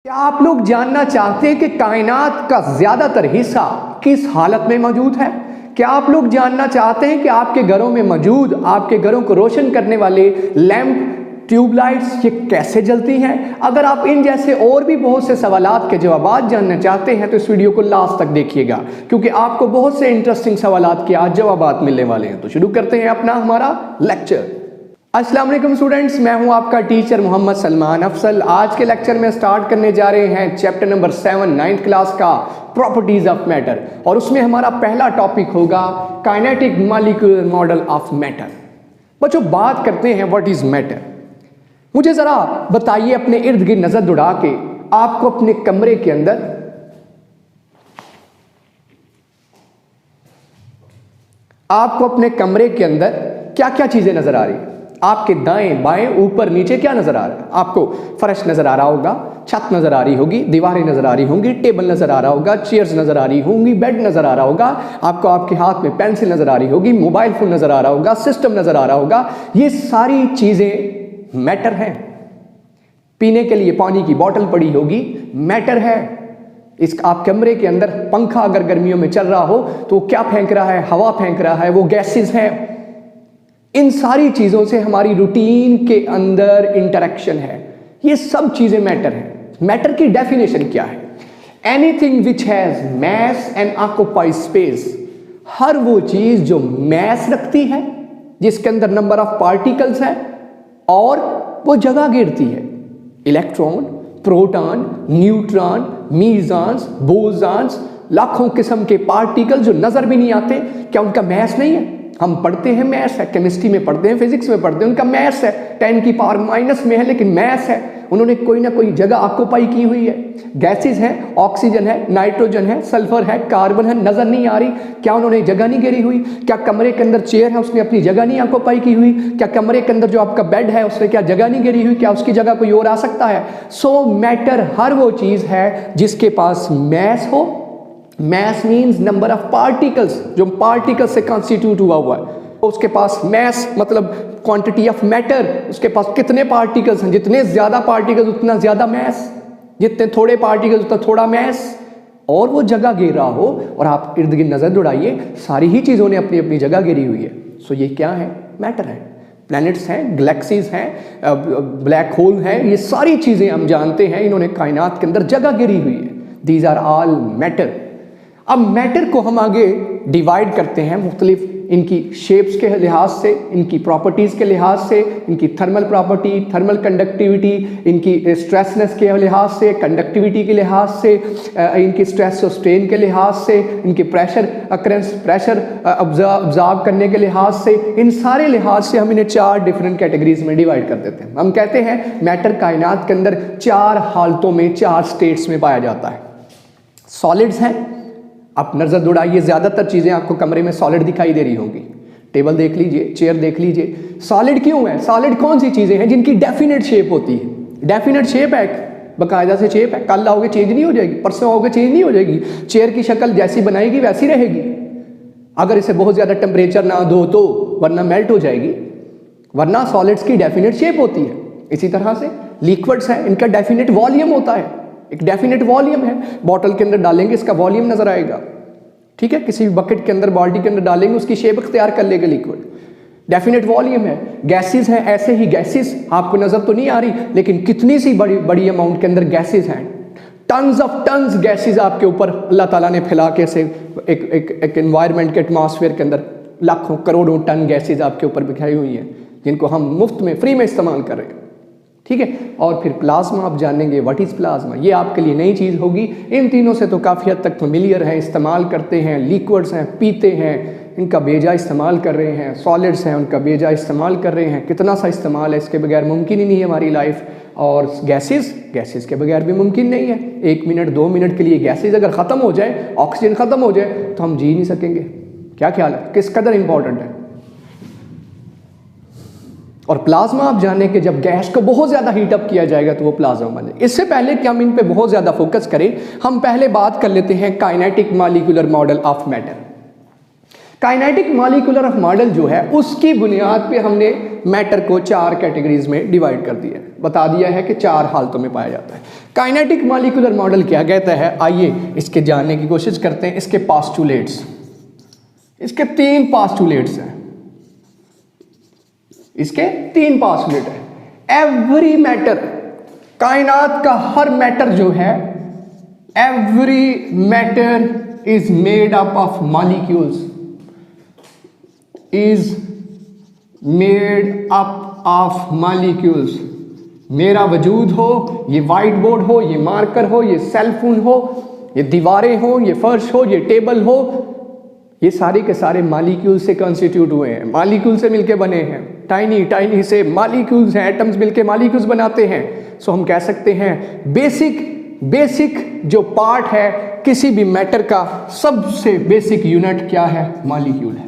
क्या आप लोग जानना चाहते हैं कि कायनात का ज्यादातर हिस्सा किस हालत में मौजूद है? क्या आप लोग जानना चाहते हैं कि आपके घरों में मौजूद, आपके घरों को रोशन करने वाले लैंप, ट्यूबलाइट्स ये कैसे जलती हैं? अगर आप इन जैसे और भी बहुत से सवालात के जवाब जानना चाहते हैं तो इस वीडियो को लास्ट तक देखिएगा, क्योंकि आपको बहुत से इंटरेस्टिंग सवालात के आज जवाब मिलने वाले हैं। तो शुरू करते हैं अपना हमारा लेक्चर। अस्सलाम वालेकुम स्टूडेंट्स, मैं हूं आपका टीचर मोहम्मद सलमान अफसल। आज के लेक्चर में स्टार्ट करने जा रहे हैं चैप्टर नंबर 7 9th क्लास का प्रॉपर्टीज ऑफ मैटर, और उसमें हमारा पहला टॉपिक होगा kinetic molecular model of matter. बच्चों, बात करते हैं व्हाट इज मैटर। मुझे जरा बताइए, अपने इर्द गिर्द नजर दौड़ा के आपको अपने कमरे के अंदर क्या क्या चीजें नजर आ रही है? आपके दाएं बाएं ऊपर नीचे क्या नजर आ रहा है? आपको फर्श नजर आ रहा होगा, छत नजर आ रही होगी, दीवारें नजर आ रही होंगी, टेबल नजर आ रहा होगा, चेयर्स नजर आ रही होंगी, बेड नजर आ रहा होगा, आपको आपके हाथ में पेंसिल नजर आ रही होगी, मोबाइल फोन नजर आ रहा होगा, सिस्टम नजर आ रहा होगा। ये सारी चीजें मैटर हैं। पीने के लिए पानी की बोतल पड़ी होगी, मैटर है। इस आप कमरे के अंदर पंखा अगर गर्मियों में चल रहा हो तो क्या फेंक रहा है? हवा फेंक रहा है, वो गैसेस हैं। इन सारी चीजों से हमारी रूटीन के अंदर इंटरेक्शन है। ये सब चीजें मैटर हैं। मैटर की डेफिनेशन क्या है? Anything which has mass and occupies space. हर वो चीज जो मैस रखती है, जिसके अंदर नंबर ऑफ पार्टिकल्स है और वो जगह घेरती है। इलेक्ट्रॉन, प्रोटॉन, न्यूट्रॉन, मीज़ॉन्स, बोसॉन्स, लाखों किस्म के पार्टिकल जो नजर भी नहीं आते, क्या उनका मैस नहीं है? हम पढ़ते हैं मैस है, केमिस्ट्री में पढ़ते हैं, फिजिक्स में पढ़ते हैं, उनका मैस है 10 की पावर माइनस में है, लेकिन मैस है। उन्होंने कोई ना कोई जगह ऑक्यूपाई की हुई है। गैसेस है, ऑक्सीजन है, नाइट्रोजन है, सल्फर है, कार्बन है, नजर नहीं आ रही। क्या उन्होंने जगह नहीं घेरी हुई? क्या कमरे के अंदर चेयर है, उसने अपनी जगह नहीं ऑक्यूपाई की हुई? क्या कमरे के अंदर जो आपका बेड है, उसने क्या जगह नहीं घेरी हुई? क्या उसकी जगह कोई और आ सकता है? सो मैटर हर वो चीज है जिसके पास मैस हो। Mass means number of particles, जो पार्टिकल्स से कॉन्स्टिट्यूट हुआ है। उसके पास मैस मतलब क्वांटिटी ऑफ मैटर, उसके पास कितने पार्टिकल्स हैं। जितने ज्यादा पार्टिकल्स उतना ज्यादा मैस, जितने थोड़े पार्टिकल्स उतना थोड़ा मैस। और वो जगह घेर रहा हो और आप इर्द गिर्द नजर दौड़ाइए, सारी ही चीजों ने अपनी अपनी जगह घेरी हुई है। सो ये क्या है? मैटर है। प्लैनेट्स हैं, गैलेक्सीज हैं, ब्लैक होल हैं, ये सारी चीजें हम जानते हैं, इन्होंने कायनात के अंदर जगह घेरी हुई है। These are all matter. अब मैटर को हम आगे डिवाइड करते हैं मुख्तलिफ इनकी शेप्स के लिहाज से, इनकी प्रॉपर्टीज के लिहाज से, इनकी थर्मल प्रॉपर्टी, थर्मल कंडक्टिविटी, इनकी स्ट्रेसनेस के लिहाज से, कंडक्टिविटी के लिहाज से, इनकी स्ट्रेस और स्ट्रेन के लिहाज से, इनके प्रेशर अकरेंस, प्रेशर ऑब्जर्व करने के लिहाज से, इन सारे लिहाज से हम इन्हें 4 डिफरेंट कैटेगरीज में डिवाइड कर देते हैं। हम कहते हैं मैटर कायनात के अंदर 4 हालतों में, 4 स्टेट्स में पाया जाता है। सॉलिड्स हैं। आप नजर दौड़ाइए, ज्यादातर चीजें आपको कमरे में सॉलिड दिखाई दे रही होंगी। टेबल देख लीजिए, चेयर देख लीजिए। सॉलिड क्यों है? सॉलिड कौन सी चीजें हैं जिनकी डेफिनेट शेप होती है? डेफिनेट शेप है, बाकायदा से शेप है। कल आओगे चेंज नहीं हो जाएगी, परसों आओगे चेंज नहीं हो जाएगी। चेयर की शक्ल जैसी बनाएगी वैसी रहेगी, अगर इसे बहुत ज्यादा टेम्परेचर ना दो तो, वरना मेल्ट हो जाएगी। वरना सॉलिड्स की डेफिनेट शेप होती है। इसी तरह से लिक्विड्स हैं, इनका डेफिनेट वॉल्यूम होता है। एक डेफिनेट वॉल्यूम है, बॉटल के अंदर डालेंगे इसका वॉल्यूम नजर आएगा, ठीक है। किसी भी बकेट के अंदर, बाल्टी के अंदर डालेंगे, उसकी शेप इख्तियार कर लेगा लिक्विड। डेफिनेट वॉल्यूम है। गैसेस हैं, ऐसे ही गैसेस आपको नजर तो नहीं आ रही, लेकिन कितनी सी बड़ी बड़ी अमाउंट के अंदर गैसेस हैं। टन्स ऑफ टन्स गैसेस आपके ऊपर अल्लाह ताला ने फैला के से एक एनवायरनमेंट के एटमॉस्फेयर के अंदर लाखों करोड़ों टन गैसेस आपके ऊपर बिखरी हुई हैं, जिनको हम मुफ्त में, फ्री में इस्तेमाल कर रहे हैं, ठीक है। और फिर प्लाज्मा आप जानेंगे, व्हाट इज प्लाज्मा। ये आपके लिए नई चीज़ होगी। इन तीनों से तो काफ़ी हद तक फेमिलियर है, इस्तेमाल करते हैं। लिक्विड्स हैं, पीते हैं, इनका बेजा इस्तेमाल कर रहे हैं। सॉलिड्स हैं, उनका बेजा इस्तेमाल कर रहे हैं। कितना सा इस्तेमाल है, इसके बगैर मुमकिन ही नहीं है हमारी लाइफ। और गैसेस के बगैर भी मुमकिन नहीं है। 1 मिनट 2 मिनट के लिए गैसेस अगर ख़त्म हो जाए, ऑक्सीजन ख़त्म हो जाए, तो हम जी नहीं सकेंगे। क्या ख्याल है, किस कदर इंपॉर्टेंट है? और प्लाज्मा आप जाने कि जब गैस को बहुत ज्यादा हीटअप किया जाएगा तो वो प्लाज्मा बने। इससे पहले कि हम इन पे बहुत ज्यादा फोकस करें, हम पहले बात कर लेते हैं kinetic molecular model of matter. Kinetic molecular of model जो है उसकी बुनियाद पे हमने मैटर को 4 कैटेगरीज में डिवाइड कर दिया है, बता दिया है कि 4 हालतों में पाया जाता है। काइनेटिक मॉलिक्यूलर मॉडल क्या कहता है, आइए इसके जानने की कोशिश करते हैं। इसके पास्टुलेट्स, इसके 3 पास्टुलेट्स हैं, इसके 3 पास्टुलेट है। एवरी मैटर, कायनात का हर मैटर जो है, every matter is made up of molecules, is made up of molecules. मेरा वजूद हो, ये वाइट बोर्ड हो, ये मार्कर हो, ये सेल फोन हो, ये दीवारें हो, ये फर्श हो, ये टेबल हो, ये सारे के सारे मॉलिक्यूल से कॉन्स्टिट्यूट हुए हैं, मॉलिक्यूल से मिलके बने हैं। टाइनी टाइनी से मॉलिक्यूल्स हैं, एटम्स मिलके मॉलिक्यूल्स बनाते हैं। सो हम कह सकते हैं बेसिक जो पार्ट है किसी भी मैटर का, सबसे बेसिक यूनिट क्या है, मॉलिक्यूल है।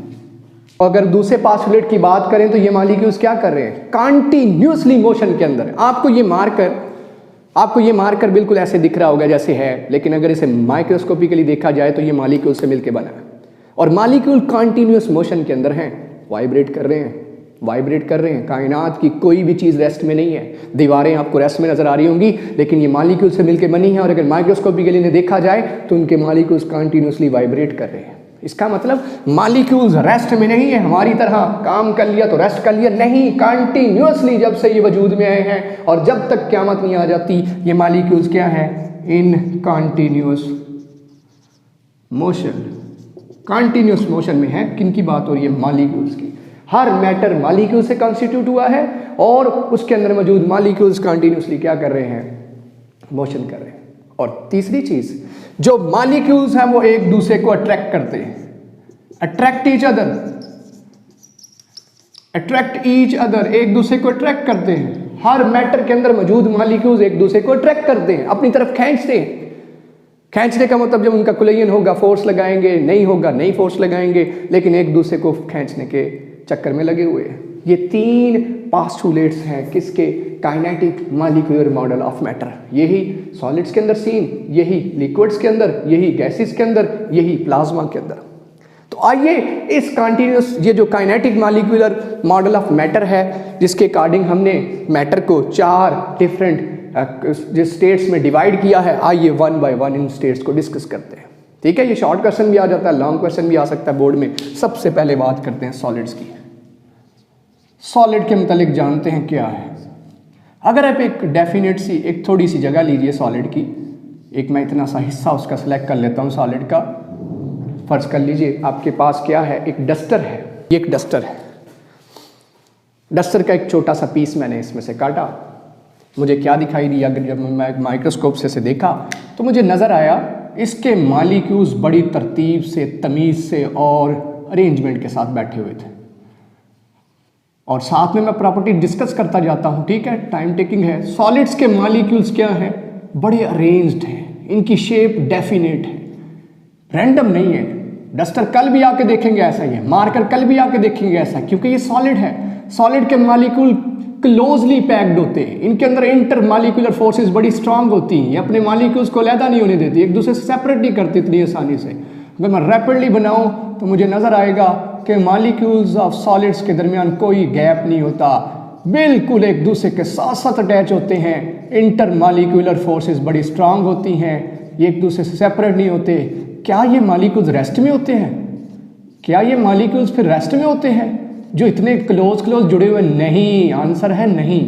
अगर दूसरे पास्टुलेट की बात करें तो ये मॉलिक्यूल्स क्या कर रहे हैं, कंटिन्यूअसली मोशन के अंदर। आपको ये मार्कर बिल्कुल ऐसे दिख रहा होगा जैसे है, लेकिन अगर इसे माइक्रोस्कोपिकली देखा जाए तो ये मॉलिक्यूल से मिलकर बना है। और मॉलिक्यूल कंटिन्यूअस मोशन के अंदर हैं, वाइब्रेट कर रहे हैं। कायनात की कोई भी चीज़ रेस्ट में नहीं है। दीवारें आपको रेस्ट में नजर आ रही होंगी, लेकिन ये मॉलिक्यूल से मिलकर बनी है। और अगर माइक्रोस्कोपिकली इन्हें देखा जाए तो उनके मॉलिक्यूल्स कंटिन्यूअसली वाइब्रेट कर रहे हैं। इसका मतलब मॉलिक्यूल्स रेस्ट में नहीं है, हमारी तरह काम कर लिया तो रेस्ट कर लिया, नहीं। कंटिन्यूअसली जब से ये वजूद में आए हैं और जब तक क़यामत नहीं आ जाती, ये मॉलिक्यूल्स क्या है, इन कंटिन्यूअस मोशन, कंटिन्यूअस मोशन में है। किन की बात हो रही है, मॉलिक्यूल्स की। हर मैटर मॉलिक्यूल से कॉन्स्टिट्यूट हुआ है और उसके अंदर मौजूद मॉलिक्यूल्स कंटिन्यूअसली क्या कर रहे हैं, मोशन कर रहे हैं। और तीसरी चीज, जो मॉलिक्यूल्स हैं वो एक दूसरे को अट्रैक्ट करते हैं, अट्रैक्ट ईच अदर, एक दूसरे को अट्रैक्ट करते हैं। हर मैटर के अंदर मौजूद मॉलिक्यूल्स एक दूसरे को अट्रैक्ट करते हैं, अपनी तरफ खींचते हैं। खींचने का मतलब जब उनका कोलिजन होगा फोर्स लगाएंगे, नहीं होगा नहीं फोर्स लगाएंगे, लेकिन एक दूसरे को खींचने के चक्कर में लगे हुए हैं। ये 3 पास्टुलेट्स हैं किसके, kinetic molecular model of matter. यही सॉलिड्स के अंदर सीन, यही लिक्विड्स के अंदर, यही गैसेस के अंदर, यही प्लाज्मा के अंदर। तो आइए इस कंटिन्यूस, ये जो kinetic molecular model of matter है, जिसके अकॉर्डिंग हमने मैटर को 4 डिफरेंट जिस स्टेट्स में डिवाइड किया है, आइए 1 बाय 1 इन स्टेट्स को डिस्कस करते हैं। ठीक है, ये शॉर्ट क्वेश्चन भी आ जाता है, लॉन्ग क्वेश्चन भी आ सकता है बोर्ड में। सबसे पहले बात करते हैं सॉलिड्स की। सॉलिड के मुतालिक जानते हैं क्या है। अगर आप एक डेफिनेट सी, एक थोड़ी सी जगह लीजिए सॉलिड की, एक मैं इतना सा हिस्सा उसका सिलेक्ट कर लेता हूँ सॉलिड का। फर्ज कर लीजिए आपके पास क्या है, एक डस्टर है। ये एक डस्टर है, डस्टर का एक छोटा सा पीस मैंने इसमें से काटा। मुझे क्या दिखाई दिया, अगर जब मैं माइक्रोस्कोप से इसे देखा तो मुझे नज़र आया इसके मॉलिक्यूल्स बड़ी तरतीब से, तमीज़ से और अरेंजमेंट के साथ बैठे हुए थे। और साथ में मैं प्रॉपर्टी डिस्कस करता जाता हूँ, ठीक है, टाइम टेकिंग है। सॉलिड्स के मॉलिक्यूल्स क्या हैं, बड़े अरेंज्ड हैं, इनकी शेप डेफिनेट है, रैंडम नहीं है। डस्टर कल भी आके देखेंगे ऐसा ही है, मार्कर कल भी आके देखेंगे ऐसा, क्योंकि ये सॉलिड है। सॉलिड के मॉलिक्यूल क्लोजली पैक्ड होते हैं, इनके अंदर इंटर मॉलिक्यूलर फोर्सेस बड़ी स्ट्रांग होती हैं, ये अपने मॉलिक्यूल्स को अलहदा नहीं होने देती, एक दूसरे से सेपरेट नहीं करती इतनी आसानी से। अगर मैं रैपिडली बनाऊं तो मुझे नज़र आएगा कि मॉलिक्यूल्स ऑफ सॉलिड्स के दरमियान कोई गैप नहीं होता, बिल्कुल एक दूसरे के साथ साथ अटैच होते हैं। इंटर मॉलिक्यूलर फोर्सेस बड़ी स्ट्रांग होती हैं, ये एक दूसरे से सेपरेट नहीं होते। क्या ये मॉलिक्यूल्स रेस्ट में होते हैं? क्या ये मॉलिक्यूल्स फिर रेस्ट में होते हैं जो इतने क्लोज जुड़े हुए? नहीं, आंसर है नहीं।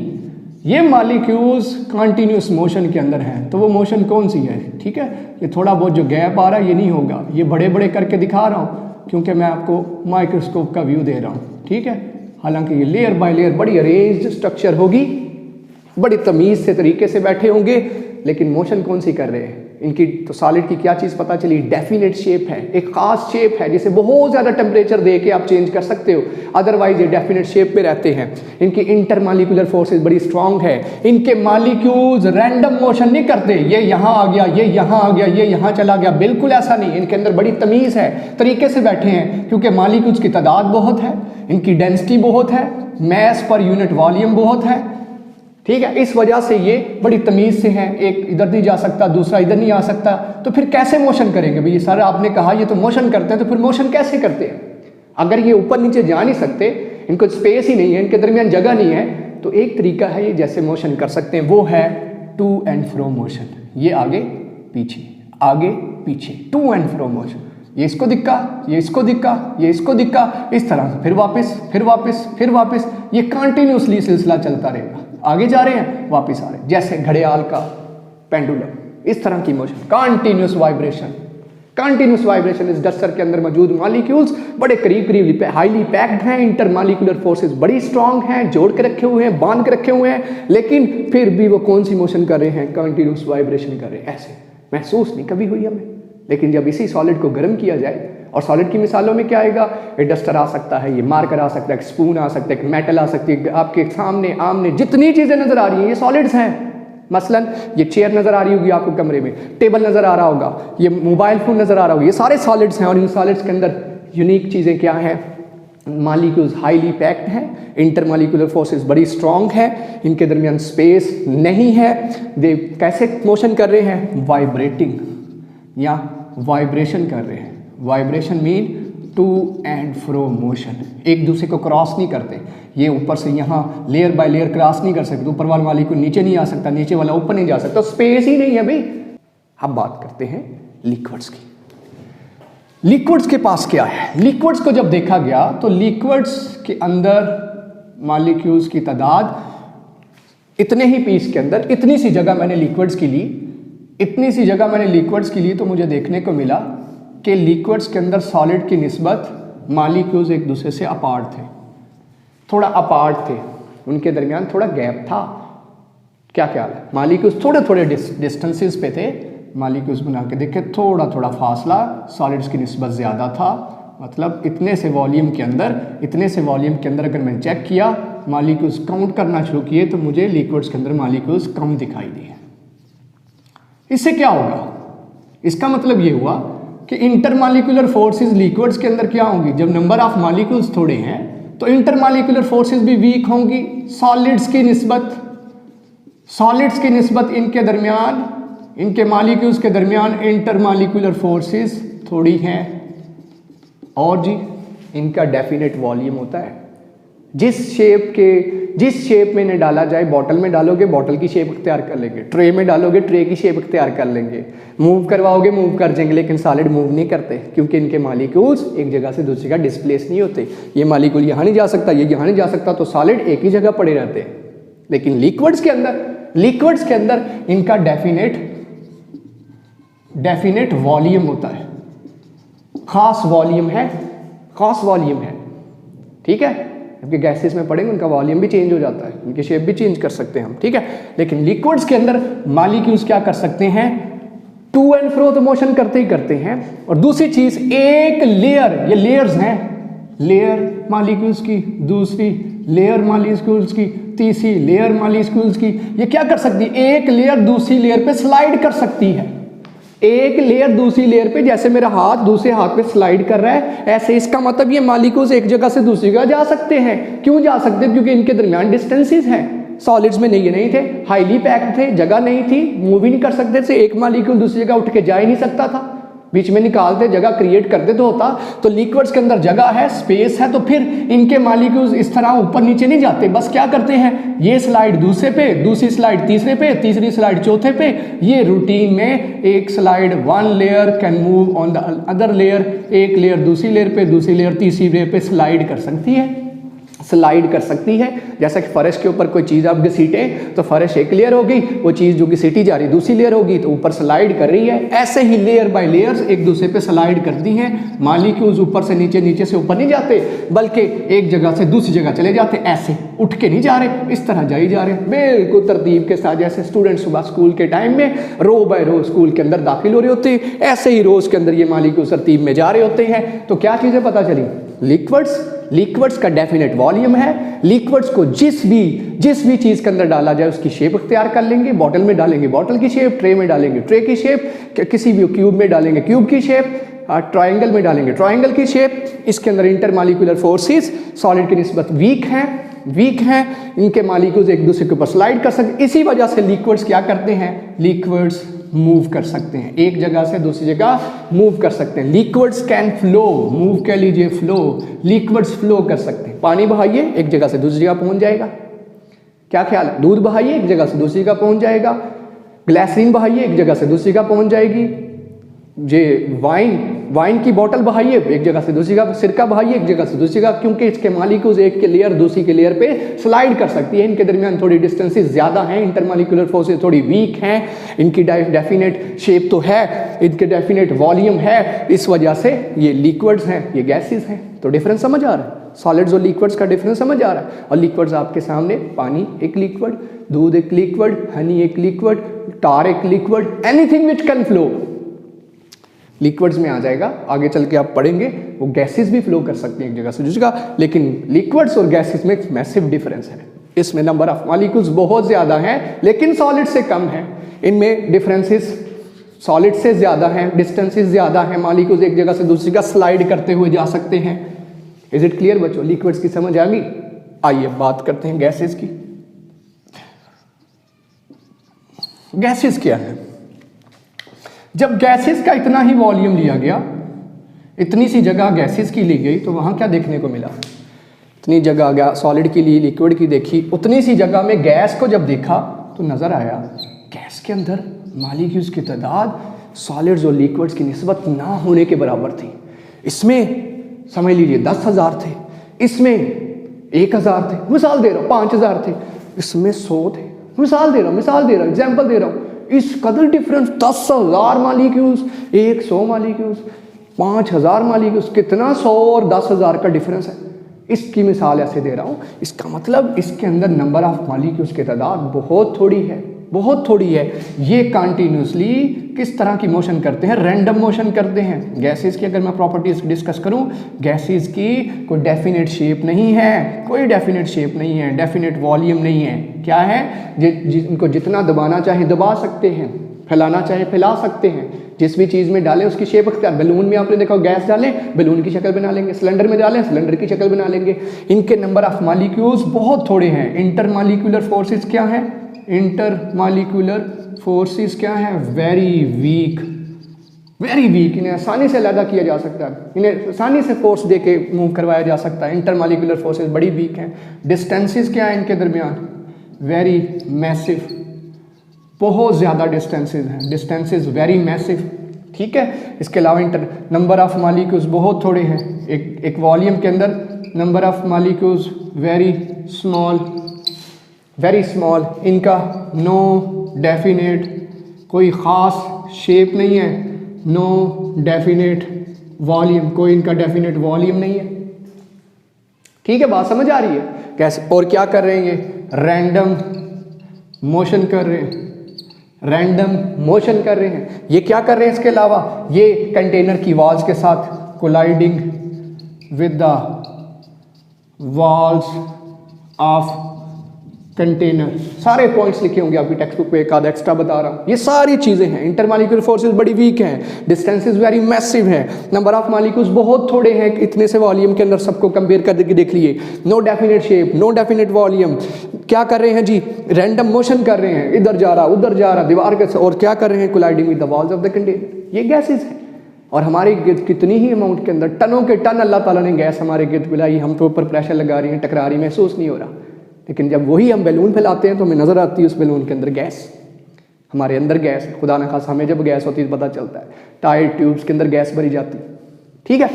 ये मॉलिक्यूल्स कंटिन्यूस मोशन के अंदर हैं। तो वो मोशन कौन सी है? ठीक है, ये थोड़ा बहुत जो गैप आ रहा है ये नहीं होगा, ये बड़े बड़े करके दिखा रहा हूँ क्योंकि मैं आपको माइक्रोस्कोप का व्यू दे रहा हूँ, ठीक है। हालांकि ये लेयर बाय लेयर बड़ी अरेंज्ड स्ट्रक्चर होगी, बड़ी तमीज़ से तरीके से बैठे होंगे, लेकिन मोशन कौन सी कर रहे हैं इनकी? तो सॉलिड की क्या चीज़ पता चली? डेफिनेट शेप है, एक खास शेप है जिसे बहुत ज़्यादा टेम्परेचर दे के आप चेंज कर सकते हो, अदरवाइज ये डेफिनेट शेप पे रहते हैं। इनकी इंटर मॉलिक्यूलर फोर्सेस बड़ी स्ट्रांग है, इनके मॉलिक्यूल्स रैंडम मोशन नहीं करते, ये यहाँ आ गया, ये यहाँ आ गया, ये यहाँ चला गया, बिल्कुल ऐसा नहीं। इनके अंदर बड़ी तमीज़ है, तरीके से बैठे हैं, क्योंकि मॉलिक्यूल्स की तादाद बहुत है, इनकी डेंसिटी बहुत है, मैस पर यूनिट वॉल्यूम बहुत है, ठीक है। इस वजह से ये बड़ी तमीज़ से हैं, एक इधर नहीं जा सकता, दूसरा इधर नहीं आ सकता। तो फिर कैसे मोशन करेंगे भाई? सर आपने कहा ये तो मोशन करते हैं, तो फिर मोशन कैसे करते हैं? अगर ये ऊपर नीचे जा नहीं सकते, इनको स्पेस ही नहीं है, इनके दरमियान जगह नहीं है, तो एक तरीका है ये जैसे मोशन कर सकते हैं, वो है टू एंड फ्रो मोशन। ये आगे पीछे, आगे पीछे, टू एंड फ्रो मोशन। ये इसको दिक्का, ये इसको दिक्का, ये इसको दिक्का, इस तरह से फिर वापस, फिर वापस, फिर वापस, ये कंटिन्यूसली सिलसिला चलता रहेगा। आगे जा रहे हैं, वापस आ रहे हैं, जैसे घड़ियाल का पेंडुलम, इस तरह की motion, continuous vibration. Continuous vibration इस डस्टर के अंदर मौजूद मॉलिक्यूल्स बड़े करीब करीब हाईली पैक्ड हैं, इंटरमॉलिक्यूलर फोर्सेस बड़ी स्ट्रांग हैं, जोड़ के रखे हुए हैं, बांध के रखे हुए हैं, लेकिन फिर भी वो कौन सी मोशन कर रहे हैं? कंटिन्यूस वाइब्रेशन कर रहे हैं। ऐसे महसूस नहीं कभी हुई हमें, लेकिन जब इसी सॉलिड को गर्म किया जाए, और सॉलिड की मिसालों में क्या आएगा? ये डस्टर आ सकता है, ये मार्कर आ सकता है, एक स्पून आ सकता है, एक मेटल आ सकती है, आपके सामने आमने जितनी चीजें नजर आ रही हैं ये सॉलिड्स हैं। मसलन ये चेयर नजर आ रही होगी आपको कमरे में, टेबल नजर आ रहा होगा, ये मोबाइल फोन नजर आ रहा होगा, ये सारे सॉलिड्स हैं। और इन सॉलिड्स के अंदर यूनिक चीजें क्या हैं? मॉलिक्यूल्स हाईली पैक्ड हैं, इंटरमॉलिक्यूलर फोर्सेस बड़ी स्ट्रांग है, इनके दरमियान स्पेस नहीं है। दे कैसे मोशन कर रहे हैं? वाइब्रेटिंग या वाइब्रेशन कर रहे हैं। Vibration mean to and fro motion, एक दूसरे को क्रॉस नहीं करते। ये ऊपर से यहाँ लेयर बाय लेयर क्रॉस नहीं कर सकते, ऊपर वाले वाली को नीचे नहीं आ सकता, नीचे वाला ऊपर नहीं जा सकता, तो स्पेस ही नहीं है भाई। अब बात करते हैं लिक्विड्स की। लिक्विड्स के पास क्या है? लिक्विड्स को जब देखा गया तो लिक्विड्स के अंदर मॉलिक्यूल्स की तादाद इतने ही पीस के अंदर, इतनी सी जगह मैंने लिक्विड्स की ली, इतनी सी जगह मैंने लिक्विड्स की ली, तो मुझे देखने को मिला कि लिक्विड्स के अंदर सॉलिड की निस्बत मॉलिक्यूल्स एक दूसरे से अपार्ट थे, थोड़ा अपार्ट थे, उनके दरमियान थोड़ा गैप था। क्या ख्याल है? मॉलिक्यूल्स थोड़े थोड़े डिस्टेंसेस पे थे, मॉलिक्यूल्स बना के देखे, थोड़ा थोड़ा फासला सॉलिड्स की निस्बत ज़्यादा था। मतलब इतने से वॉल्यूम के अंदर, इतने से वॉल्यूम के अंदर अगर मैंने चेक किया, मॉलिक्यूल्स काउंट करना शुरू किए, तो मुझे लिक्विड्स के अंदर मॉलिक्यूल्स कम दिखाई दिए। इससे क्या होगा? इसका मतलब ये हुआ कि इंटरमॉलिक्यूलर फोर्सेस लिक्विड्स के अंदर क्या होंगी? जब नंबर ऑफ मॉलिक्यूल्स थोड़े हैं तो इंटरमॉलिक्यूलर फोर्सेस भी वीक होंगी। सॉलिड्स की निस्बत इनके दरमियान, इनके मॉलिक्यूल्स के दरमियान इंटरमॉलिक्यूलर फोर्सेस थोड़ी हैं। और जी इनका डेफिनेट वॉल्यूम होता है। जिस शेप में इन्हें डाला जाए, बॉटल में डालोगे बॉटल की शेप इख्तियार कर लेंगे, ट्रे में डालोगे ट्रे की शेप इख्तियार कर लेंगे, मूव करवाओगे मूव कर जाएंगे, लेकिन सॉलिड मूव नहीं करते, क्योंकि इनके मॉलिक्यूल्स एक जगह से दूसरी जगह डिस्प्लेस नहीं होते। ये मॉलिक्यूल यहाँ नहीं जा सकता, ये यहाँ नहीं जा सकता, तो सॉलिड एक ही जगह पड़े रहते हैं। लेकिन लिक्विड्स के अंदर इनका डेफिनेट वॉल्यूम होता है, खास वॉल्यूम है, ठीक है। जबकि गैसेस में पड़ेंगे उनका वॉल्यूम भी चेंज हो जाता है, उनकी शेप भी चेंज कर सकते हैं हम, ठीक है। लेकिन लिक्विड्स के अंदर मॉलिक्यूल्स क्या कर सकते हैं? टू एंड फ्रो तो मोशन करते ही करते हैं। और दूसरी चीज, एक लेयर, ये लेयर्स हैं, लेयर मॉलिक्यूल्स की, दूसरी लेयर मॉलिक्यूल्स की, तीसरी लेयर मॉलिक्यूल्स की, ये क्या कर सकती है? एक लेयर दूसरी लेयर पे स्लाइड कर सकती है। एक लेयर दूसरी लेयर पे, जैसे मेरा हाथ दूसरे हाथ पे स्लाइड कर रहा है, ऐसे इसका मतलब ये मॉलिक्यूल्स एक जगह से दूसरी जगह जा सकते हैं। क्यों जा सकते हैं? क्योंकि इनके दरमियान डिस्टेंसेस हैं। सॉलिड्स में नहीं थे, हाईली पैक्ड थे, जगह नहीं थी, मूव ही नहीं कर सकते थे, एक मॉलिक्यूल दूसरी जगह उठ के जा ही नहीं सकता था, बीच में निकालते जगह क्रिएट करते तो होता। तो लिक्विड्स के अंदर जगह है, स्पेस है, तो फिर इनके मॉलिक्यूल्स इस तरह ऊपर नीचे नहीं जाते, बस क्या करते हैं? ये स्लाइड दूसरे पे, दूसरी स्लाइड तीसरे पे, तीसरी स्लाइड चौथे पे। ये रूटीन में एक slide, one layer can move on the other layer, एक लेयर दूसरी लेयर पे, दूसरी लेयर तीसरी लेयर पे स्लाइड कर सकती है। जैसा कि फर्श के ऊपर कोई चीज़ आप घसीटे तो फर्श एक लेयर होगी, वो चीज़ जो घसीटी जा रही दूसरी लेयर होगी, तो ऊपर स्लाइड कर रही है। ऐसे ही लेयर बाय लेयर्स एक दूसरे पे स्लाइड करती हैं। मॉलिक्यूल्स ऊपर से नीचे, नीचे से ऊपर नहीं जाते, बल्कि एक जगह से दूसरी जगह चले जाते, ऐसे उठ के नहीं जा रहे, इस तरह जा ही जा रहे, बिल्कुल तरतीब के साथ। जैसे स्टूडेंट सुबह स्कूल के टाइम में रो बाय रो स्कूल के अंदर दाखिल हो रहे होते हैं, ऐसे ही रोज के अंदर ये मॉलिक्यूल्स तरतीब में जा रहे होते हैं। तो क्या चीज़ें पता चली? लिक्विड्स का डेफिनेट वॉल्यूम है। लिक्विड्स को जिस भी चीज़ के अंदर डाला जाए उसकी शेप इख्तियार कर लेंगे। बॉटल में डालेंगे बॉटल की शेप, ट्रे में डालेंगे ट्रे की शेप, किसी भी क्यूब में डालेंगे क्यूब की शेप, ट्राइंगल में डालेंगे ट्राइंगल की शेप। इसके अंदर इंटरमॉलिक्यूलर फोर्सेस सॉलिड की निस्बत वीक हैं, इनके मॉलिक्यूल्स एक दूसरे के ऊपर स्लाइड कर सकते। इसी वजह से लिक्विड्स क्या करते हैं? लिक्विड्स मूव कर सकते हैं, एक जगह से दूसरी जगह मूव कर सकते हैं। लिक्विड्स कैन फ्लो, मूव कह लीजिए फ्लो, लिक्विड्स फ्लो कर सकते हैं। पानी बहाइए एक जगह से दूसरी जगह पहुंच जाएगा, क्या ख्याल है? दूध बहाइए एक जगह से दूसरी जगह पहुंच जाएगा, ग्लिसरीन बहाइए एक जगह से दूसरी जगह पहुंच जाएगी, जे वाइन की बोतल बहाइए एक जगह से दूसरी जगह, सिरका बहाइए एक जगह से दूसरी जगह, क्योंकि इसके मॉलिक्यूल्स एक के लेयर दूसरी के लेयर पे स्लाइड कर सकती है। इनके दरमियान थोड़ी डिस्टेंसेस ज़्यादा हैं, इंटरमॉलिक्यूलर फोर्सेस थोड़ी वीक हैं, इनकी डेफिनेट शेप तो है, इनके डेफिनेट वॉल्यूम है, इस वजह से ये लिक्विड्स हैं, ये गैसेस हैं। तो डिफरेंस समझ आ रहा है? सॉलिड्स और लिक्विड्स का डिफरेंस समझ आ रहा है? और लिक्विड्स आपके सामने, पानी एक लिक्विड, दूध एक लिक्विड, हनी एक लिक्विड, टार एक liquid, anything which can flow liquids में आ जाएगा। आगे चल के आप पढ़ेंगे वो गैसेस भी फ्लो कर सकती हैं एक जगह से दूसरी जगह, लेकिन लिक्विड्स और गैसेस में मैसिव डिफरेंस है। इसमें नंबर ऑफ मॉलिक्यूल्स बहुत ज़्यादा हैं, लेकिन सॉलिड से कम है। इनमें डिफरेंसेस सॉलिड से ज़्यादा हैं, डिस्टेंसेस ज़्यादा हैं, मॉलिक्यूल्स एक जगह से दूसरी जगह स्लाइड करते हुए जा सकते हैं। इज इट क्लियर बच्चों? लिक्विड्स की समझ आ गई? आइए बात करते हैं गैसेस की। गैसेस क्या है? जब गैसेस का इतना ही वॉल्यूम लिया गया, इतनी सी जगह गैसेस की ली गई, तो वहाँ क्या देखने को मिला? इतनी जगह सॉलिड की ली, लिक्विड की देखी, उतनी सी जगह में गैस को जब देखा तो नज़र आया गैस के अंदर मॉलिक्यूल्स की तादाद सॉलिड्स और लिक्विड्स की निस्बत ना होने के बराबर थी। इसमें समझ लीजिए 10,000 थे, इसमें 1,000 थे, मिसाल दे रहा हूँ, 5,000 थे, इसमें 100 थे, मिसाल दे रहा हूँ, एग्जाम्पल दे रहा हूँ। इस कदर डिफरेंस, 10,000 मॉलिक्यूल्स, 100 मॉलिक्यूल्स, 5,000 मॉलिक्यूल्स, कितना 100 और 10,000 का डिफरेंस है। इसकी मिसाल ऐसे दे रहा हूँ, इसका मतलब इसके अंदर नंबर ऑफ मॉलिक्यूल्स की तादाद बहुत थोड़ी है, बहुत थोड़ी है। ये कंटिन्यूसली किस तरह की मोशन करते हैं? रैंडम मोशन करते हैं। गैसेस की अगर मैं प्रॉपर्टीज डिस्कस करूं, गैसेस की कोई डेफिनेट शेप नहीं है, कोई डेफिनेट शेप नहीं है, डेफिनेट वॉल्यूम नहीं है। क्या है? इनको जितना दबाना चाहे दबा सकते हैं, फैलाना चाहे फैला सकते हैं। जिस भी चीज़ में डालें उसकी शेप अख्तियार। बैलून में आपने देखा गैस डालें, बैलून की शक्ल बना लेंगे, सिलेंडर में डालें, सिलेंडर की शक्ल बना लेंगे। इनके नंबर ऑफ मॉलिक्यूल्स बहुत थोड़े हैं। इंटरमॉलिक्यूलर फोर्सेस क्या हैं? इंटरमॉलिक्यूलर फोर्सेस क्या है? Very weak, very weak. इन्हें आसानी से अलग किया जा सकता है, इन्हें आसानी से फोर्स दे के मूव करवाया जा सकता है। इंटरमॉलिक्यूलर फोर्सेस बड़ी वीक हैं। डिस्टेंसेस क्या है इनके दरमियान? वेरी मैसिव, बहुत ज़्यादा डिस्टेंसेस हैं, डिस्टेंसेस वेरी मैसिव। ठीक है। इसके अलावा नंबर ऑफ मॉलिक्यूल्स बहुत थोड़े हैं। एक वॉल्यूम के अंदर number of molecules very small, very small. इनका नो डेफिनेट, कोई ख़ास शेप नहीं है, नो डेफिनेट वॉल्यूम, कोई इनका डेफिनेट वॉल्यूम नहीं है। ठीक है, बात समझ आ रही है? कैसे और क्या कर रहे हैं? ये रैंडम मोशन कर रहे हैं, रैंडम मोशन कर रहे हैं। ये क्या कर रहे हैं? इसके अलावा ये कंटेनर की वॉल्स के साथ colliding with the walls of container. सारे पॉइंट्स लिखे होंगे आपकी टेक्स्ट बुक पे, एक आधा एक्स्ट्रा बता रहा हूँ। ये सारी चीज़ें हैं। इंटरमॉलिक्यूलर फोर्सेस बड़ी वीक हैं, डिस्टेंसेस वेरी मैसिव हैं, नंबर ऑफ मॉलिक्यूल्स बहुत थोड़े हैं। इतने से वॉल्यूम के अंदर सबको कंपेयर करके देख लिए। No definite shape, no definite volume. क्या कर रहे हैं जी? रैंडम मोशन कर रहे हैं, इधर जा रहा उधर जा रहा दीवार के। और क्या कर रहे हैं? Colliding with the walls of the container. ये गैसेज हैं। और हमारे कितनी ही अमाउंट के अंदर टनों के टन अल्लाह ताला ने गैस हमारे गिर्द पिलाई। हम तो ऊपर प्रेशर लगा रही हैं, टकरा रही, महसूस नहीं हो रहा। लेकिन जब वही हम बैलून फैलाते हैं तो हमें नज़र आती है उस बैलून के अंदर गैस, हमारे अंदर गैस। खुदा न खासा हमें जब गैस होती है पता चलता है, टायर ट्यूब्स के अंदर गैस भरी जाती है। ठीक है,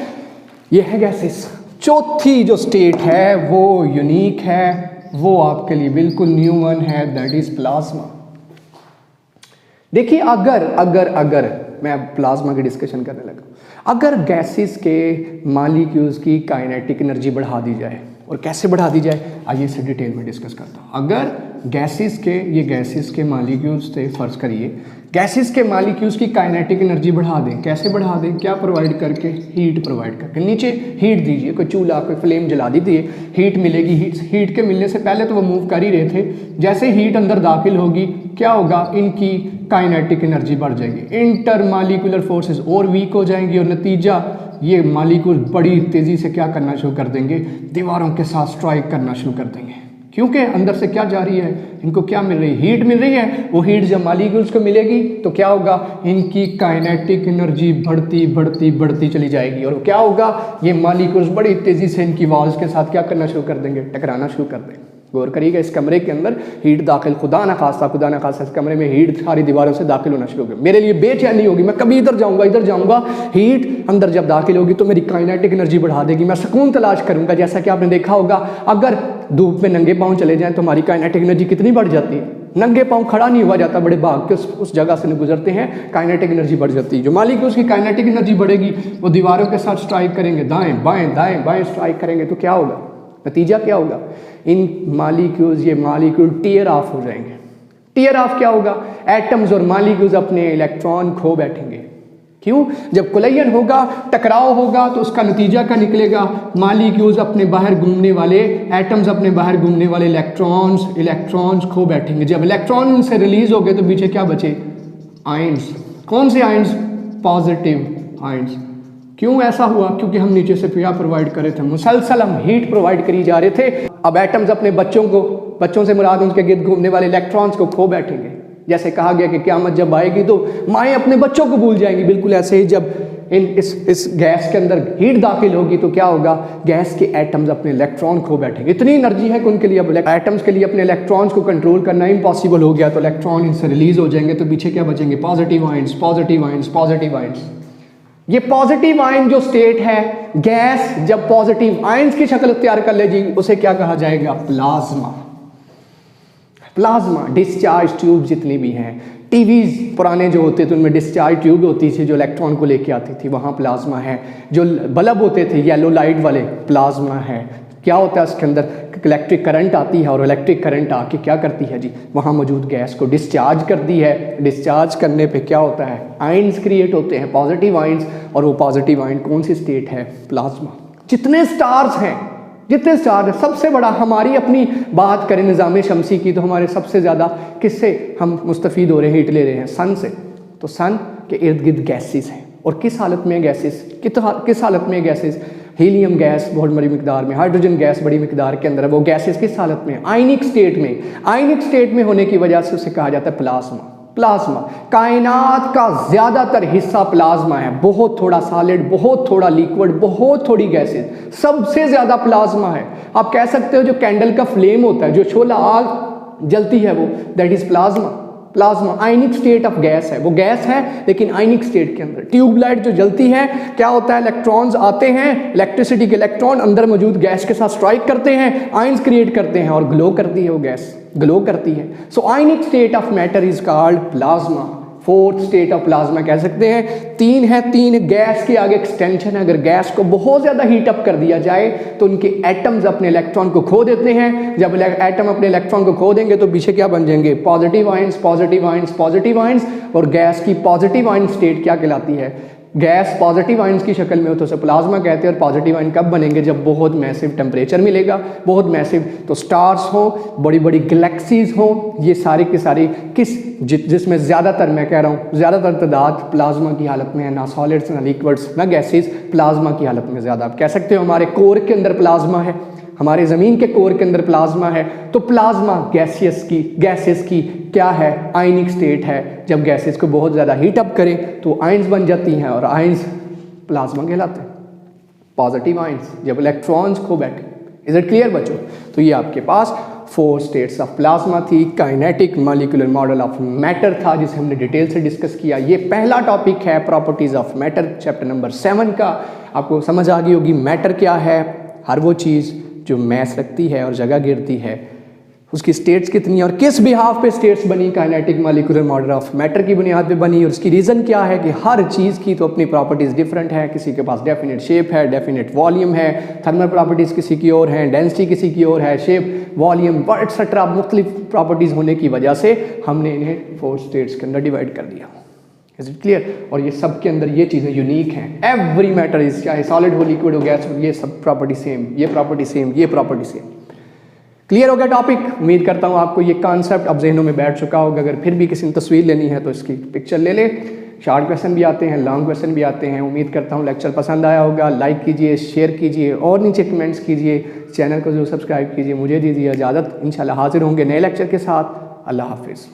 ये है गैसेस। चौथी जो स्टेट है वो यूनिक है, वो आपके लिए बिल्कुल न्यू वन है, दैट इज प्लाज्मा। देखिए, अगर मैं प्लाज्मा की डिस्कशन करने लगा, अगर गैसेस के मॉलिक्यूल्स की काइनेटिक एनर्जी बढ़ा दी जाए, और कैसे बढ़ा दी जाए आइए इसे डिटेल में डिस्कस करता हूँ। अगर गैसेस के मॉलिक्यूल्स थे, फर्ज करिए गैसेस के मॉलिक्यूल्स की काइनेटिक एनर्जी बढ़ा दें। कैसे बढ़ा दें? क्या प्रोवाइड करके? हीट प्रोवाइड करके। नीचे हीट दीजिए, कोई चूल्हा कोई फ्लेम जला दीजिए, हीट मिलेगी। हीट के मिलने से पहले तो वो मूव कर ही रहे थे, जैसे हीट अंदर दाखिल होगी क्या होगा? इनकी काइनेटिक एनर्जी बढ़ जाएगी, इंटर मॉलिक्यूलर फोर्सेस और वीक हो जाएंगी, और नतीजा ये मॉलिक्यूल बड़ी तेज़ी से क्या करना शुरू कर देंगे? दीवारों के साथ स्ट्राइक करना शुरू कर देंगे। क्योंकि अंदर से क्या जा रही है, इनको क्या मिल रही है, हीट मिल रही है। वो हीट जब मॉलिक्यूल्स को मिलेगी तो क्या होगा, इनकी काइनेटिक एनर्जी बढ़ती बढ़ती बढ़ती चली जाएगी। और क्या होगा, ये मॉलिक्यूल्स बड़ी तेज़ी से इनकी वॉल्स के साथ क्या करना शुरू कर देंगे, टकराना शुरू कर देंगे। गौर करिएगा, इस कमरे के अंदर हीट दाखिल, खुदा ना खासा इस कमरे में हीट सारी दीवारों से दाखिल होना शुरू हो गया। मेरे लिए बेचैनी होगी, मैं कभी इधर जाऊंगा, हीट अंदर जब दाखिल होगी तो मेरी काइनेटिक एनर्जी बढ़ा देगी, मैं सुकून तलाश करूंगा। जैसा कि आपने देखा होगा, अगर धूप में नंगे पाँव चले जाएं तो हमारी काइनेटिक एनर्जी कितनी बढ़ जाती है। नंगे पाँव खड़ा नहीं हुआ जाता, बड़े भाग के उस जगह से गुजरते हैं, काइनेटिक एनर्जी बढ़ जाती है। जो मॉलिक्यूल्स की काइनेटिक एनर्जी बढ़ेगी, वो दीवारों के साथ स्ट्राइक करेंगे, दाएं बाएं स्ट्राइक करेंगे, तो क्या होगा, नतीजा क्या होगा, इन ये मॉलिक्यूल टीयर ऑफ हो जाएंगे। टीयर ऑफ क्या होगा, एटम्स और मॉलिक्यूल्स अपने इलेक्ट्रॉन खो बैठेंगे। क्यों, जब कोलिजन होगा, टकराव होगा, तो उसका नतीजा क्या निकलेगा, मॉलिक्यूल्स अपने बाहर घूमने वाले, एटम्स अपने बाहर घूमने वाले इलेक्ट्रॉन्स खो बैठेंगे। जब इलेक्ट्रॉन से रिलीज हो गए तो पीछे क्या बचे, आयंस। कौन से आयंस, पॉजिटिव आयंस। क्यों ऐसा हुआ, क्योंकि हम नीचे से क्या प्रोवाइड कर रहे थे, मुसलसल हम हीट प्रोवाइड करी जा रहे थे। अब एटम्स अपने बच्चों से मुराद उनके गिर्द घूमने वाले इलेक्ट्रॉन्स को खो बैठेंगे। जैसे कहा गया कि क़यामत जब आएगी तो माएँ अपने बच्चों को भूल जाएंगी, बिल्कुल ऐसे ही जब इस गैस के अंदर हीट दाखिल होगी तो क्या होगा, गैस के एटम्स अपने इलेक्ट्रॉन खो बैठेंगे। इतनी एनर्जी है कि उनके लिए, अब एटम्स के लिए अपने इलेक्ट्रॉन्स को कंट्रोल करना इम्पॉसिबल हो गया, तो इलेक्ट्रॉन इनसे रिलीज हो जाएंगे, तो पीछे क्या बचेंगे, पॉजिटिव आयंस। ये पॉजिटिव आयन जो स्टेट है, गैस जब पॉजिटिव आयंस की शक्ल इख्तियार कर लेगी, उसे क्या कहा जाएगा, प्लाज्मा। डिस्चार्ज ट्यूब जितनी भी हैं, टीवीज पुराने जो होते थे उनमें डिस्चार्ज ट्यूब होती थी जो इलेक्ट्रॉन को लेके आती थी, वहाँ प्लाज्मा है। जो बल्ब होते थे येलो लाइट वाले, प्लाज्मा है। क्या होता है उसके अंदर, इलेक्ट्रिक करंट आती है और इलेक्ट्रिक करंट आके क्या करती है जी, वहाँ मौजूद गैस को डिस्चार्ज करती है। डिस्चार्ज करने पे क्या होता है, आयंस क्रिएट होते हैं, पॉजिटिव आयंस। और वो पॉजिटिव आयन कौन सी स्टेट है, प्लाज्मा। जितने स्टार्स हैं, सबसे बड़ा, हमारी अपनी बात करें निज़ाम शमसी की, तो हमारे सबसे ज़्यादा किससे हम मुस्तफ़ीद हो रहे हैं, हीट ले रहे हैं, सन से। तो सन के इर्द गिर्द गैसेस हैं। और किस हालत में गैसेस, किस हालत में गैसेस, हीलियम गैस बहुत बड़ी मिकदार में, हाइड्रोजन गैस बड़ी मिकदार के अंदर है। वो गैसेस किस हालत में, आयनिक स्टेट में होने की वजह से उसे कहा जाता है प्लाज्मा। कायनात का ज़्यादातर हिस्सा प्लाज्मा है, बहुत थोड़ा सॉलिड, बहुत थोड़ा लिक्विड, बहुत थोड़ी गैसेस, सबसे ज़्यादा प्लाज्मा है। आप कह सकते हो जो कैंडल का फ्लेम होता है, जो शोला आग जलती है, वो that is plasma. Ionic state of gas है, वो गैस है लेकिन आयनिक स्टेट के अंदर। ट्यूबलाइट जो जलती है, क्या होता है, इलेक्ट्रॉन्स आते हैं, इलेक्ट्रिसिटी के इलेक्ट्रॉन अंदर मौजूद गैस के साथ स्ट्राइक करते हैं, आयंस क्रिएट करते हैं और ग्लो करती है, वो गैस ग्लो करती है। So ionic state of matter is called plasma. Fourth state of plasma कह सकते हैं। तीन गैस के आगे एक्सटेंशन है। अगर गैस को बहुत ज़्यादा हीट अप कर दिया जाए तो उनके एटम्स अपने इलेक्ट्रॉन को खो देते हैं। जब एटम अपने इलेक्ट्रॉन को खो देंगे तो पीछे क्या बन जाएंगे, पॉजिटिव आयंस। और गैस की पॉजिटिव आयन स्टेट क्या कहलाती है, गैस पॉजिटिव आयंस की शक्ल में हो तो उसे प्लाज्मा कहते हैं। और पॉजिटिव आयन कब बनेंगे, जब बहुत मैसिव टेम्परेचर मिलेगा, बहुत मैसिव, तो स्टार्स हो, बड़ी बड़ी गैलेक्सीज हो, ये सारी की सारी जिसमें ज़्यादातर, मैं कह रहा हूँ ज़्यादातर तादाद प्लाज्मा की हालत में है, ना सॉलिड्स ना लिक्विड्स ना गैसेस, प्लाज्मा की हालत में ज़्यादा। आप कह सकते हो हमारे कोर के अंदर प्लाज्मा है, हमारे ज़मीन के कोर के अंदर प्लाज्मा है। तो प्लाज्मा गैसेस की क्या है, आयनिक स्टेट है। जब गैसेस को बहुत ज़्यादा हीट अप करें तो आयंस बन जाती हैं और आयंस प्लाज्मा कहलाते हैं, पॉजिटिव आयंस, जब इलेक्ट्रॉन्स खो बैठे। इज इट क्लियर बच्चों? तो ये आपके पास 4 स्टेट्स ऑफ प्लाज्मा थी। Kinetic molecular model of matter था जिसे हमने डिटेल से डिस्कस किया। ये पहला टॉपिक है properties of matter, chapter number 7 का। आपको समझ आ गई होगी मैटर क्या है, हर वो चीज़ जो मैस रखती है और जगह गिरती है, उसकी स्टेट्स कितनी है और किस बिहाफ पे स्टेट्स बनी। Kinetic molecular model of matter की बुनियाद पे बनी और उसकी रीज़न क्या है कि हर चीज़ की तो अपनी प्रॉपर्टीज़ डिफरेंट है। किसी के पास डेफिनेट शेप है, डेफिनेट वॉल्यूम है, थर्मल प्रॉपर्टीज़ किसी की और हैं, डेंसिटी किसी की और है, शेप, वॉल्यूम, एक्सेट्रा, मुख्तलिफ प्रॉपर्टीज़ होने की वजह से हमने इन्हें 4 स्टेट्स के अंदर डिवाइड कर दिया। Is it clear? और ये सब के अंदर ये चीज़ें यूनिक हैं। एवरी मैटर इज, चाहे सॉलिड हो, लिक्विड हो, गैस हो, ये सब प्रॉपर्टी सेम, ये प्रॉपर्टी सेम, ये प्रॉपर्टी सेम। क्लियर हो गया टॉपिक? उम्मीद करता हूँ आपको ये कॉन्सेप्ट अब जहनों में बैठ चुका होगा। अगर फिर भी किसी ने तस्वीर लेनी है तो इसकी पिक्चर ले ले। शॉर्ट क्वेश्चन भी आते हैं, लॉन्ग क्वेश्चन भी आते हैं। उम्मीद करता हूँ लेक्चर पसंद आया होगा। लाइक कीजिए, शेयर कीजिए और नीचे कमेंट्स कीजिए। चैनल को जरूर सब्सक्राइब कीजिए। मुझे दीजिए इजाज़त। इंशाल्लाह हाजिर होंगे नए लेक्चर के साथ। अल्लाह हाफिज़।